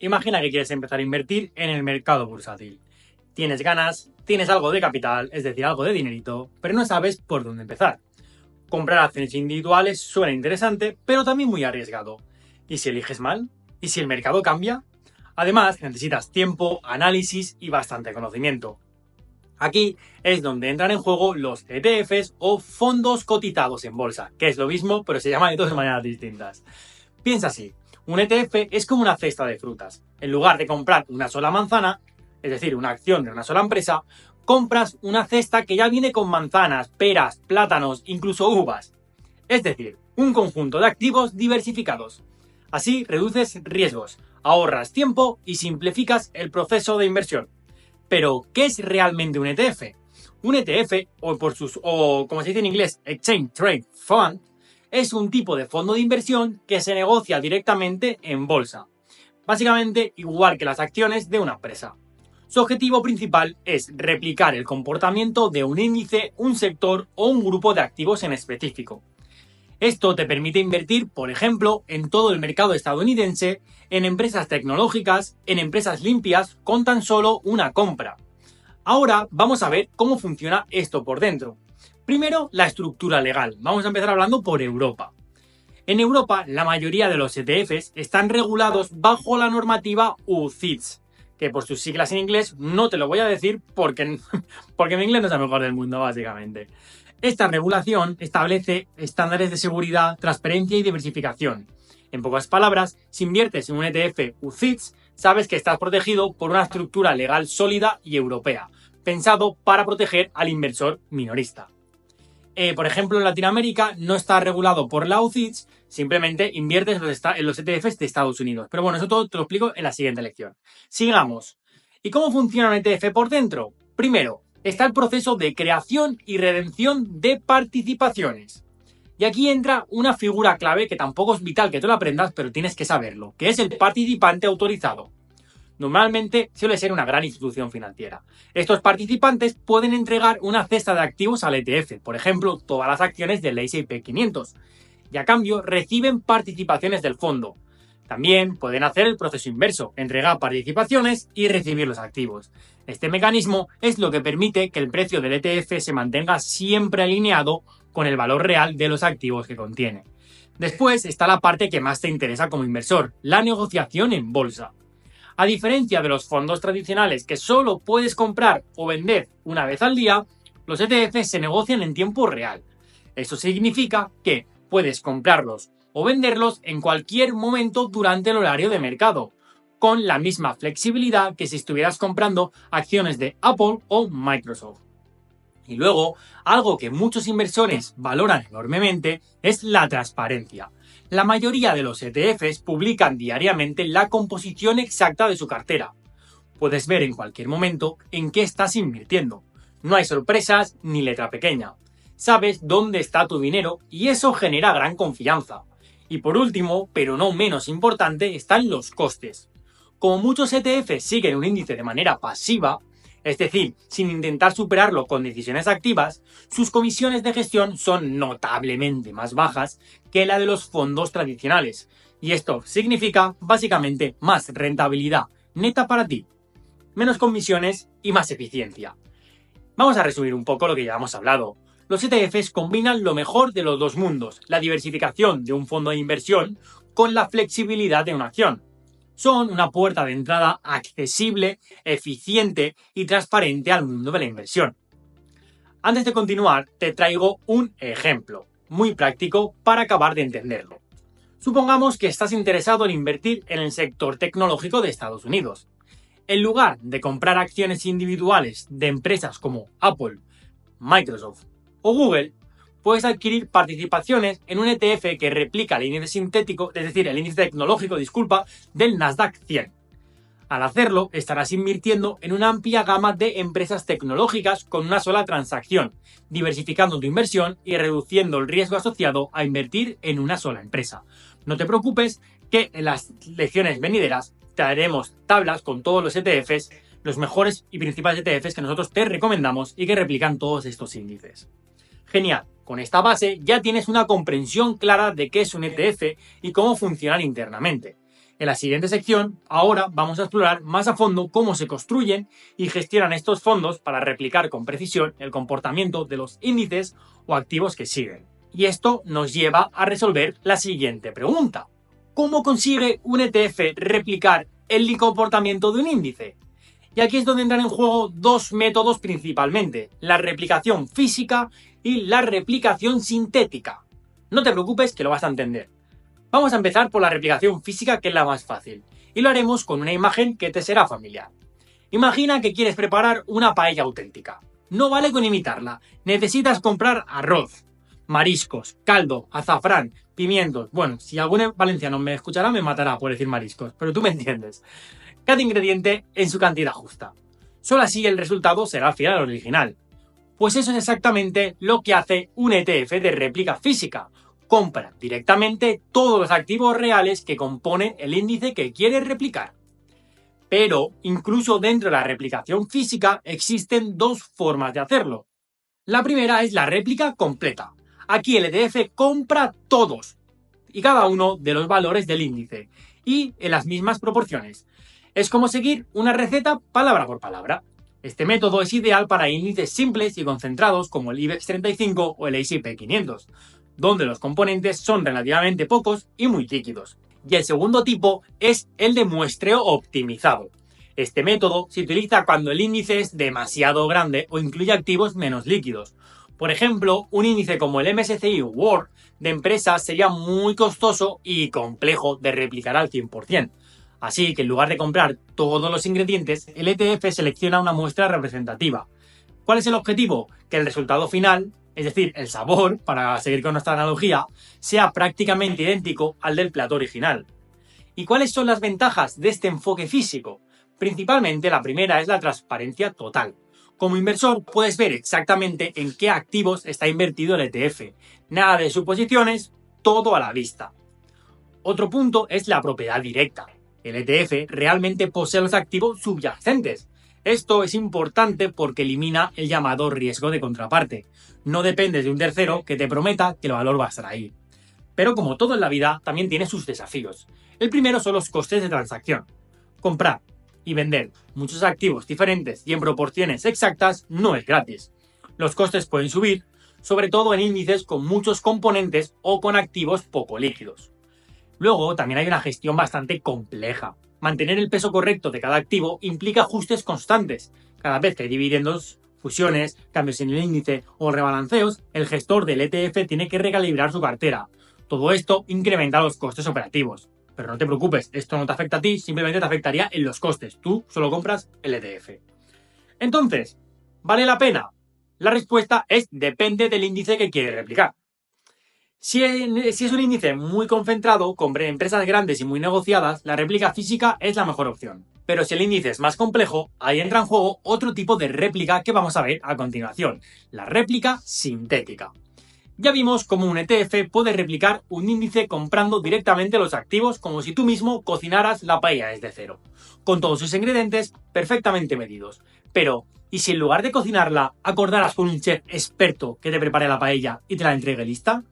Imagina que quieres empezar a invertir en el mercado bursátil. Tienes ganas, tienes algo de capital, es decir, algo de dinerito, pero no sabes por dónde empezar. Comprar acciones individuales suena interesante, pero también muy arriesgado. ¿Y si eliges mal? ¿Y si el mercado cambia? Además, necesitas tiempo, análisis y bastante conocimiento. Aquí es donde entran en juego los ETFs o fondos cotizados en bolsa, que es lo mismo, pero se llama de dos maneras distintas. Piensa así, un ETF es como una cesta de frutas. En lugar de comprar una sola manzana, es decir, una acción de una sola empresa, compras una cesta que ya viene con manzanas, peras, plátanos, incluso uvas. Es decir, un conjunto de activos diversificados. Así reduces riesgos, ahorras tiempo y simplificas el proceso de inversión. Pero, ¿qué es realmente un ETF? Un ETF, o como se dice en inglés, Exchange Trade Fund, es un tipo de fondo de inversión que se negocia directamente en bolsa. Básicamente igual que las acciones de una empresa. Su objetivo principal es replicar el comportamiento de un índice, un sector o un grupo de activos en específico. Esto te permite invertir, por ejemplo, en todo el mercado estadounidense, en empresas tecnológicas, en empresas limpias, con tan solo una compra. Ahora vamos a ver cómo funciona esto por dentro. Primero, la estructura legal. Vamos a empezar hablando por Europa. En Europa, la mayoría de los ETFs están regulados bajo la normativa UCITS, que por sus siglas en inglés no te lo voy a decir porque mi inglés no es el mejor del mundo, básicamente. Esta regulación establece estándares de seguridad, transparencia y diversificación. En pocas palabras, si inviertes en un ETF UCITS, sabes que estás protegido por una estructura legal sólida y europea, pensado para proteger al inversor minorista. Por ejemplo, en Latinoamérica no está regulado por la UCITS, simplemente inviertes en los ETFs de Estados Unidos. Pero bueno, eso todo te lo explico en la siguiente lección. Sigamos. ¿Y cómo funciona un ETF por dentro? Primero, está el proceso de creación y redención de participaciones. Y aquí entra una figura clave que tampoco es vital que tú la aprendas, pero tienes que saberlo, que es el participante autorizado. Normalmente suele ser una gran institución financiera. Estos participantes pueden entregar una cesta de activos al ETF, por ejemplo, todas las acciones del S&P 500, y a cambio reciben participaciones del fondo. También pueden hacer el proceso inverso, entregar participaciones y recibir los activos. Este mecanismo es lo que permite que el precio del ETF se mantenga siempre alineado con el valor real de los activos que contiene. Después está la parte que más te interesa como inversor, la negociación en bolsa. A diferencia de los fondos tradicionales que solo puedes comprar o vender una vez al día, los ETFs se negocian en tiempo real. Eso significa que puedes comprarlos o venderlos en cualquier momento durante el horario de mercado, con la misma flexibilidad que si estuvieras comprando acciones de Apple o Microsoft. Y luego, algo que muchos inversores valoran enormemente es la transparencia. La mayoría de los ETFs publican diariamente la composición exacta de su cartera. Puedes ver en cualquier momento en qué estás invirtiendo. No hay sorpresas ni letra pequeña. Sabes dónde está tu dinero y eso genera gran confianza. Y por último, pero no menos importante, están los costes. Como muchos ETFs siguen un índice de manera pasiva, es decir, sin intentar superarlo con decisiones activas, sus comisiones de gestión son notablemente más bajas que la de los fondos tradicionales. Y esto significa, básicamente, más rentabilidad neta para ti, menos comisiones y más eficiencia. Vamos a resumir un poco lo que ya hemos hablado. Los ETFs combinan lo mejor de los dos mundos, la diversificación de un fondo de inversión con la flexibilidad de una acción. Son una puerta de entrada accesible, eficiente y transparente al mundo de la inversión. Antes de continuar, te traigo un ejemplo muy práctico para acabar de entenderlo. Supongamos que estás interesado en invertir en el sector tecnológico de Estados Unidos. En lugar de comprar acciones individuales de empresas como Apple, Microsoft o Google, puedes adquirir participaciones en un ETF que replica el índice sintético, es decir, el índice tecnológico, del Nasdaq 100. Al hacerlo, estarás invirtiendo en una amplia gama de empresas tecnológicas con una sola transacción, diversificando tu inversión y reduciendo el riesgo asociado a invertir en una sola empresa. No te preocupes, que en las lecciones venideras te daremos tablas con todos los ETFs, los mejores y principales ETFs que nosotros te recomendamos y que replican todos estos índices. Genial, con esta base ya tienes una comprensión clara de qué es un ETF y cómo funcionan internamente. En la siguiente sección, ahora vamos a explorar más a fondo cómo se construyen y gestionan estos fondos para replicar con precisión el comportamiento de los índices o activos que siguen. Y esto nos lleva a resolver la siguiente pregunta. ¿Cómo consigue un ETF replicar el comportamiento de un índice? Y aquí es donde entran en juego dos métodos principalmente, la replicación física y la replicación sintética. No te preocupes que lo vas a entender. Vamos a empezar por la replicación física, que es la más fácil, y lo haremos con una imagen que te será familiar. Imagina que quieres preparar una paella auténtica. No vale con imitarla, necesitas comprar arroz, mariscos, caldo, azafrán, pimientos. Bueno, si algún valenciano me escuchará me matará por decir mariscos, pero tú me entiendes. Cada ingrediente en su cantidad justa. Solo así el resultado será fiel al original. Pues eso es exactamente lo que hace un ETF de réplica física. Compra directamente todos los activos reales que componen el índice que quiere replicar. Pero, incluso dentro de la replicación física, existen dos formas de hacerlo. La primera es la réplica completa. Aquí el ETF compra todos y cada uno de los valores del índice, y en las mismas proporciones. Es como seguir una receta palabra por palabra. Este método es ideal para índices simples y concentrados como el IBEX 35 o el S&P 500, donde los componentes son relativamente pocos y muy líquidos. Y el segundo tipo es el de muestreo optimizado. Este método se utiliza cuando el índice es demasiado grande o incluye activos menos líquidos. Por ejemplo, un índice como el MSCI World de empresas sería muy costoso y complejo de replicar al 100%. Así que en lugar de comprar todos los ingredientes, el ETF selecciona una muestra representativa. ¿Cuál es el objetivo? Que el resultado final, es decir, el sabor, para seguir con nuestra analogía, sea prácticamente idéntico al del plato original. ¿Y cuáles son las ventajas de este enfoque físico? Principalmente la primera es la transparencia total. Como inversor puedes ver exactamente en qué activos está invertido el ETF. Nada de suposiciones, todo a la vista. Otro punto es la propiedad directa. El ETF realmente posee los activos subyacentes. Esto es importante porque elimina el llamado riesgo de contraparte. No dependes de un tercero que te prometa que el valor va a estar ahí. Pero como todo en la vida, también tiene sus desafíos. El primero son los costes de transacción. Comprar y vender muchos activos diferentes y en proporciones exactas no es gratis. Los costes pueden subir, sobre todo en índices con muchos componentes o con activos poco líquidos. Luego, también hay una gestión bastante compleja. Mantener el peso correcto de cada activo implica ajustes constantes. Cada vez que hay dividendos, fusiones, cambios en el índice o rebalanceos, el gestor del ETF tiene que recalibrar su cartera. Todo esto incrementa los costes operativos. Pero no te preocupes, esto no te afecta a ti, simplemente te afectaría en los costes. Tú solo compras el ETF. Entonces, ¿vale la pena? La respuesta es depende del índice que quieres replicar. Si es un índice muy concentrado, con empresas grandes y muy negociadas, la réplica física es la mejor opción. Pero si el índice es más complejo, ahí entra en juego otro tipo de réplica que vamos a ver a continuación, la réplica sintética. Ya vimos cómo un ETF puede replicar un índice comprando directamente los activos como si tú mismo cocinaras la paella desde cero, con todos sus ingredientes perfectamente medidos. Pero, ¿y si en lugar de cocinarla acordaras con un chef experto que te prepare la paella y te la entregue lista?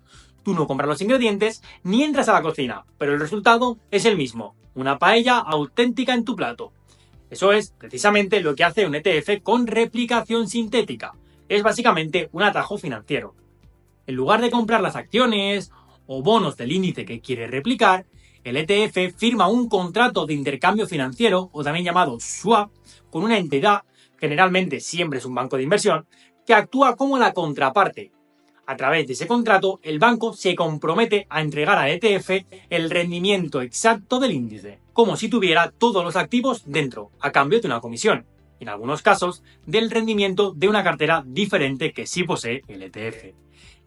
Tú no compras los ingredientes ni entras a la cocina, pero el resultado es el mismo, una paella auténtica en tu plato. Eso es precisamente lo que hace un ETF con replicación sintética. Es básicamente un atajo financiero. En lugar de comprar las acciones o bonos del índice que quiere replicar, el ETF firma un contrato de intercambio financiero, o también llamado swap, con una entidad, generalmente siempre es un banco de inversión, que actúa como la contraparte. A través de ese contrato, el banco se compromete a entregar al ETF el rendimiento exacto del índice, como si tuviera todos los activos dentro, a cambio de una comisión, en algunos casos, del rendimiento de una cartera diferente que sí posee el ETF.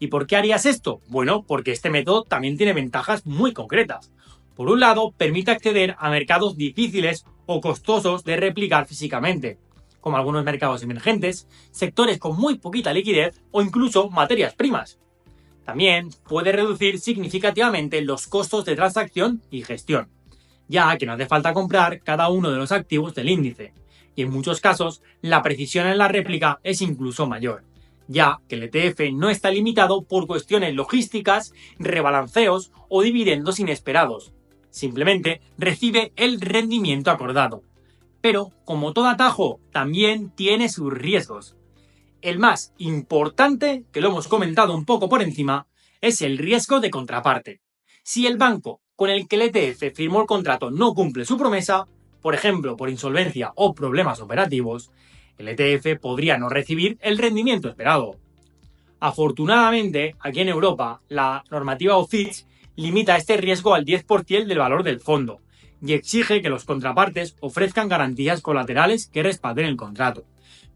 ¿Y por qué harías esto? Bueno, porque este método también tiene ventajas muy concretas. Por un lado, permite acceder a mercados difíciles o costosos de replicar físicamente, como algunos mercados emergentes, sectores con muy poquita liquidez o incluso materias primas. También puede reducir significativamente los costos de transacción y gestión, ya que no hace falta comprar cada uno de los activos del índice, y en muchos casos la precisión en la réplica es incluso mayor, ya que el ETF no está limitado por cuestiones logísticas, rebalanceos o dividendos inesperados. simplemente recibe el rendimiento acordado. Pero, como todo atajo, también tiene sus riesgos. El más importante, que lo hemos comentado un poco por encima, es el riesgo de contraparte. Si el banco con el que el ETF firmó el contrato no cumple su promesa, por ejemplo por insolvencia o problemas operativos, el ETF podría no recibir el rendimiento esperado. Afortunadamente, aquí en Europa, la normativa OFIX limita este riesgo al 10% del valor del fondo y exige que los contrapartes ofrezcan garantías colaterales que respalden el contrato.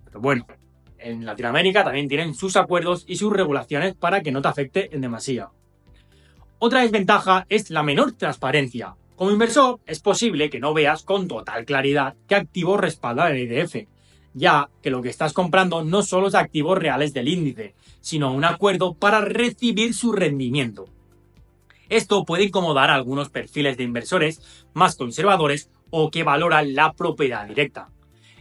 Pero bueno, en Latinoamérica también tienen sus acuerdos y sus regulaciones para que no te afecte en demasía. Otra desventaja es la menor transparencia. Como inversor, es posible que no veas con total claridad qué activo respalda el ETF, ya que lo que estás comprando no son los activos reales del índice, sino un acuerdo para recibir su rendimiento. Esto puede incomodar a algunos perfiles de inversores más conservadores o que valoran la propiedad directa.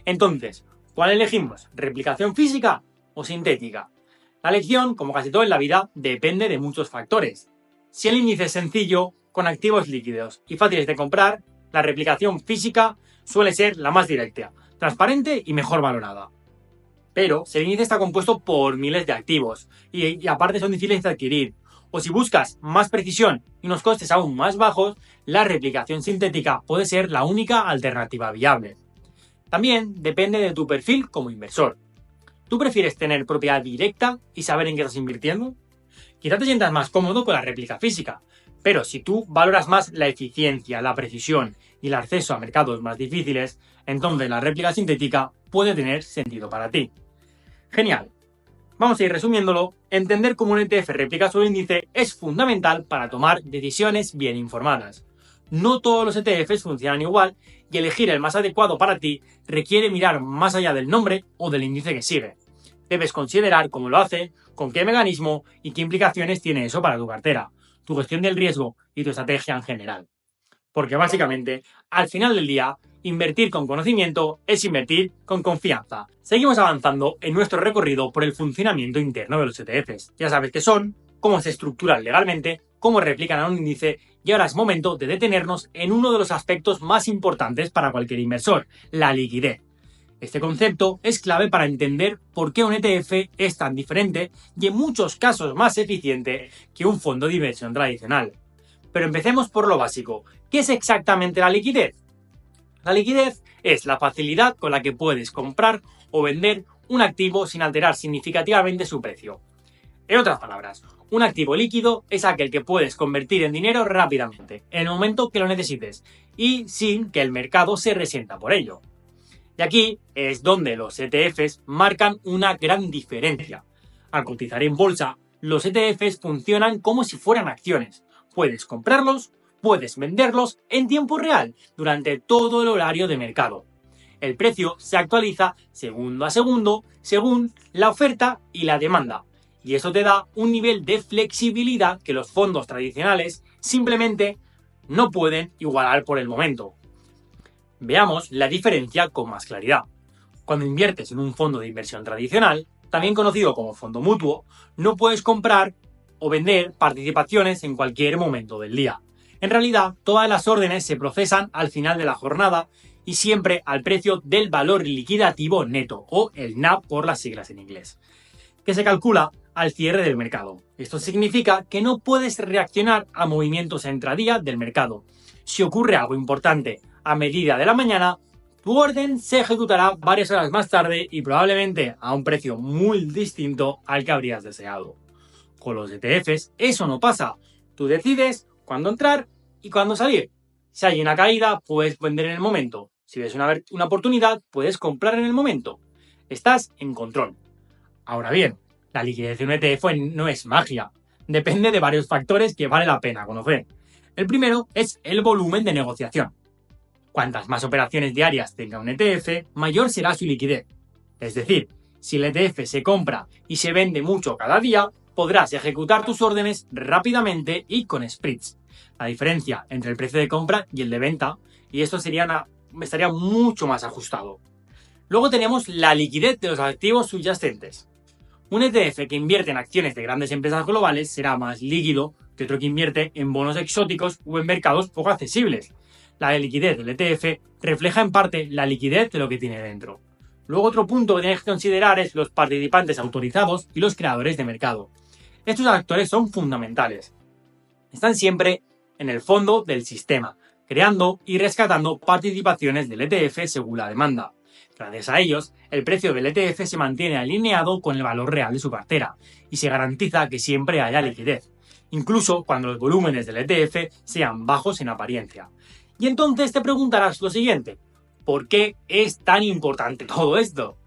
Entonces, ¿cuál elegimos? ¿Replicación física o sintética? La elección, como casi todo en la vida, depende de muchos factores. Si el índice es sencillo, con activos líquidos y fáciles de comprar, la replicación física suele ser la más directa, transparente y mejor valorada. Pero si el índice está compuesto por miles de activos y aparte son difíciles de adquirir, o si buscas más precisión y unos costes aún más bajos, la replicación sintética puede ser la única alternativa viable. También depende de tu perfil como inversor. ¿Tú prefieres tener propiedad directa y saber en qué estás invirtiendo? Quizá te sientas más cómodo con la réplica física, pero si tú valoras más la eficiencia, la precisión y el acceso a mercados más difíciles, entonces la réplica sintética puede tener sentido para ti. Genial. Vamos a ir resumiéndolo. Entender cómo un ETF replica su índice es fundamental para tomar decisiones bien informadas. No todos los ETFs funcionan igual y elegir el más adecuado para ti requiere mirar más allá del nombre o del índice que sigue. Debes considerar cómo lo hace, con qué mecanismo y qué implicaciones tiene eso para tu cartera, tu gestión del riesgo y tu estrategia en general. Porque básicamente, al final del día, invertir con conocimiento es invertir con confianza. Seguimos avanzando en nuestro recorrido por el funcionamiento interno de los ETFs. Ya sabes qué son, cómo se estructuran legalmente, cómo replican a un índice y ahora es momento de detenernos en uno de los aspectos más importantes para cualquier inversor, la liquidez. Este concepto es clave para entender por qué un ETF es tan diferente y en muchos casos más eficiente que un fondo de inversión tradicional. Pero empecemos por lo básico. ¿Qué es exactamente la liquidez? La liquidez es la facilidad con la que puedes comprar o vender un activo sin alterar significativamente su precio. En otras palabras, un activo líquido es aquel que puedes convertir en dinero rápidamente, en el momento que lo necesites, y sin que el mercado se resienta por ello. Y aquí es donde los ETFs marcan una gran diferencia. Al cotizar en bolsa, los ETFs funcionan como si fueran acciones. Puedes comprarlos, puedes venderlos en tiempo real durante todo el horario de mercado. El precio se actualiza segundo a segundo según la oferta y la demanda. Y eso te da un nivel de flexibilidad que los fondos tradicionales simplemente no pueden igualar por el momento. Veamos la diferencia con más claridad. Cuando inviertes en un fondo de inversión tradicional, también conocido como fondo mutuo, no puedes comprar o vender participaciones en cualquier momento del día. En realidad, todas las órdenes se procesan al final de la jornada y siempre al precio del valor liquidativo neto, o el NAV por las siglas en inglés, que se calcula al cierre del mercado. Esto significa que no puedes reaccionar a movimientos intradía del mercado. Si ocurre algo importante a medida de la mañana, tu orden se ejecutará varias horas más tarde y probablemente a un precio muy distinto al que habrías deseado. Con los ETFs eso no pasa. Tú decides cuándo entrar y cuándo salir. Si hay una caída, puedes vender en el momento. Si ves una oportunidad, puedes comprar en el momento. Estás en control. Ahora bien, la liquidez de un ETF no es magia. Depende de varios factores que vale la pena conocer. El primero es el volumen de negociación. Cuantas más operaciones diarias tenga un ETF, mayor será su liquidez. Es decir, si el ETF se compra y se vende mucho cada día, podrás ejecutar tus órdenes rápidamente y con spreads. La diferencia entre el precio de compra y el de venta, y esto estaría mucho más ajustado. Luego tenemos la liquidez de los activos subyacentes. Un ETF que invierte en acciones de grandes empresas globales será más líquido que otro que invierte en bonos exóticos o en mercados poco accesibles. La liquidez del ETF refleja en parte la liquidez de lo que tiene dentro. Luego otro punto que tienes que considerar es los participantes autorizados y los creadores de mercado. Estos actores son fundamentales. Están siempre en el fondo del sistema, creando y rescatando participaciones del ETF según la demanda. Gracias a ellos, el precio del ETF se mantiene alineado con el valor real de su cartera y se garantiza que siempre haya liquidez, incluso cuando los volúmenes del ETF sean bajos en apariencia. Y entonces te preguntarás lo siguiente: ¿por qué es tan importante todo esto?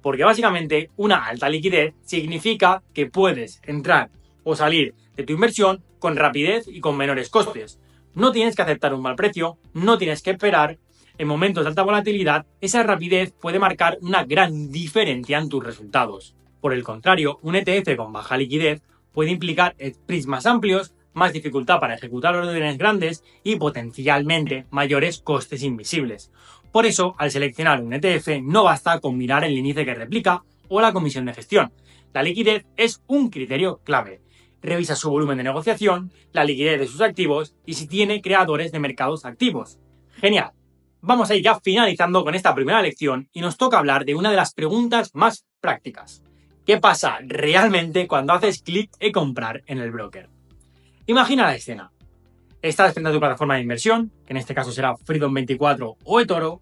Porque básicamente una alta liquidez significa que puedes entrar o salir de tu inversión con rapidez y con menores costes. No tienes que aceptar un mal precio, no tienes que esperar. En momentos de alta volatilidad, esa rapidez puede marcar una gran diferencia en tus resultados. Por el contrario, un ETF con baja liquidez puede implicar spreads más amplios, más dificultad para ejecutar órdenes grandes y potencialmente mayores costes invisibles. Por eso, al seleccionar un ETF no basta con mirar el índice que replica o la comisión de gestión. La liquidez es un criterio clave. Revisa su volumen de negociación, la liquidez de sus activos y si tiene creadores de mercados activos. Genial. Vamos a ir ya finalizando con esta primera lección y nos toca hablar de una de las preguntas más prácticas. ¿Qué pasa realmente cuando haces clic en comprar en el broker? Imagina la escena. Estás frente a tu plataforma de inversión, que en este caso será Freedom24 o eToro.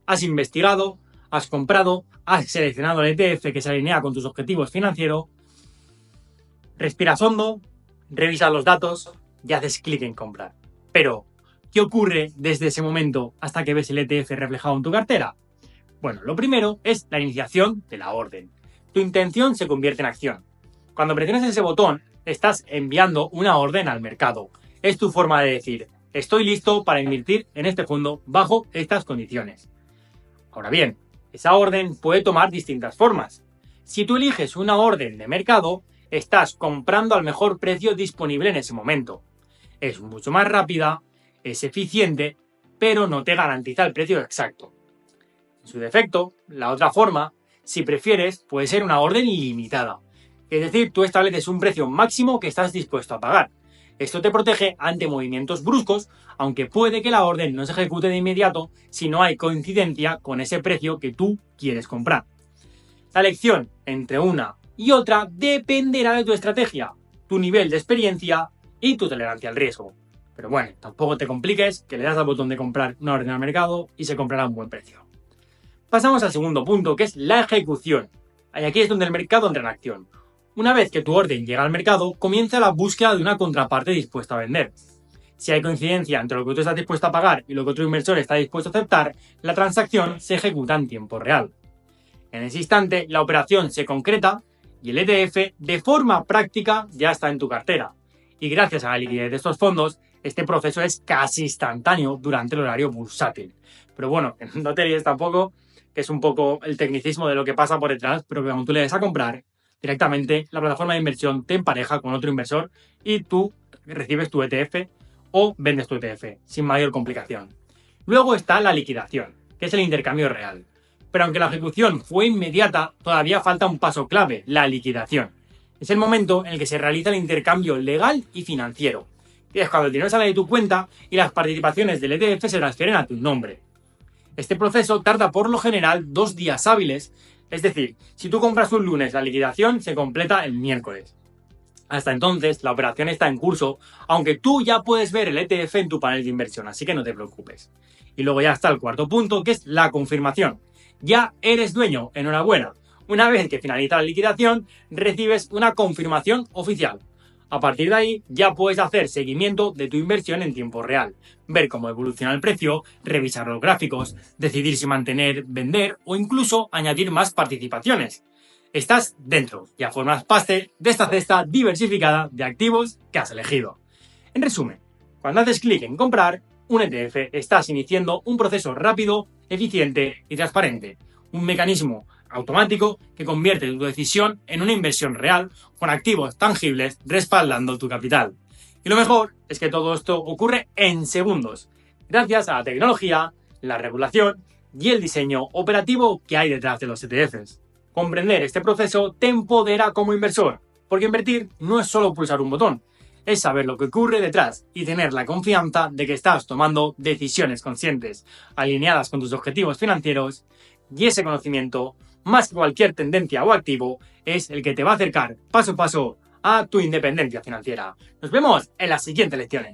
Has investigado, has comprado, has seleccionado el ETF que se alinea con tus objetivos financieros. Respiras hondo, revisas los datos y haces clic en comprar. Pero, ¿qué ocurre desde ese momento hasta que ves el ETF reflejado en tu cartera? Bueno, lo primero es la iniciación de la orden. Tu intención se convierte en acción. Cuando presionas ese botón, estás enviando una orden al mercado. Es tu forma de decir: estoy listo para invertir en este fondo bajo estas condiciones. Ahora bien, esa orden puede tomar distintas formas. Si tú eliges una orden de mercado, estás comprando al mejor precio disponible en ese momento. Es mucho más rápida, es eficiente, pero no te garantiza el precio exacto. En su defecto, la otra forma, si prefieres, puede ser una orden ilimitada. Es decir, tú estableces un precio máximo que estás dispuesto a pagar. Esto te protege ante movimientos bruscos, aunque puede que la orden no se ejecute de inmediato si no hay coincidencia con ese precio que tú quieres comprar. La elección entre una y otra dependerá de tu estrategia, tu nivel de experiencia y tu tolerancia al riesgo. Pero bueno, tampoco te compliques, que le das al botón de comprar una orden al mercado y se comprará a un buen precio. Pasamos al segundo punto, que es la ejecución. Y aquí es donde el mercado entra en acción. Una vez que tu orden llega al mercado, comienza la búsqueda de una contraparte dispuesta a vender. Si hay coincidencia entre lo que tú estás dispuesto a pagar y lo que otro inversor está dispuesto a aceptar, la transacción se ejecuta en tiempo real. En ese instante, la operación se concreta y el ETF, de forma práctica, ya está en tu cartera. Y gracias a la liquidez de estos fondos, este proceso es casi instantáneo durante el horario bursátil. Pero bueno, no te líes tampoco, que es un poco el tecnicismo de lo que pasa por detrás, pero que cuando tú le des a comprar, directamente la plataforma de inversión te empareja con otro inversor y tú recibes tu ETF o vendes tu ETF sin mayor complicación. Luego está la liquidación, que es el intercambio real. Pero aunque la ejecución fue inmediata, todavía falta un paso clave: la liquidación. Es el momento en el que se realiza el intercambio legal y financiero, que es cuando el dinero sale de tu cuenta y las participaciones del ETF se transfieren a tu nombre. Este proceso tarda por lo general 2 días hábiles, es decir, si tú compras un lunes, la liquidación se completa el miércoles. Hasta entonces, la operación está en curso, aunque tú ya puedes ver el ETF en tu panel de inversión, así que no te preocupes. Y luego ya está el cuarto punto, que es la confirmación. Ya eres dueño, enhorabuena. Una vez que finaliza la liquidación, recibes una confirmación oficial. A partir de ahí, ya puedes hacer seguimiento de tu inversión en tiempo real, ver cómo evoluciona el precio, revisar los gráficos, decidir si mantener, vender o incluso añadir más participaciones. Estás dentro, ya formas parte de esta cesta diversificada de activos que has elegido. En resumen, cuando haces clic en comprar un ETF, estás iniciando un proceso rápido, eficiente y transparente. Un mecanismo automático que convierte tu decisión en una inversión real con activos tangibles respaldando tu capital. Y lo mejor es que todo esto ocurre en segundos, gracias a la tecnología, la regulación y el diseño operativo que hay detrás de los ETFs. Comprender este proceso te empodera como inversor, porque invertir no es solo pulsar un botón, es saber lo que ocurre detrás y tener la confianza de que estás tomando decisiones conscientes, alineadas con tus objetivos financieros, y ese conocimiento, más que cualquier tendencia o activo, es el que te va a acercar paso a paso a tu independencia financiera. Nos vemos en las siguientes lecciones.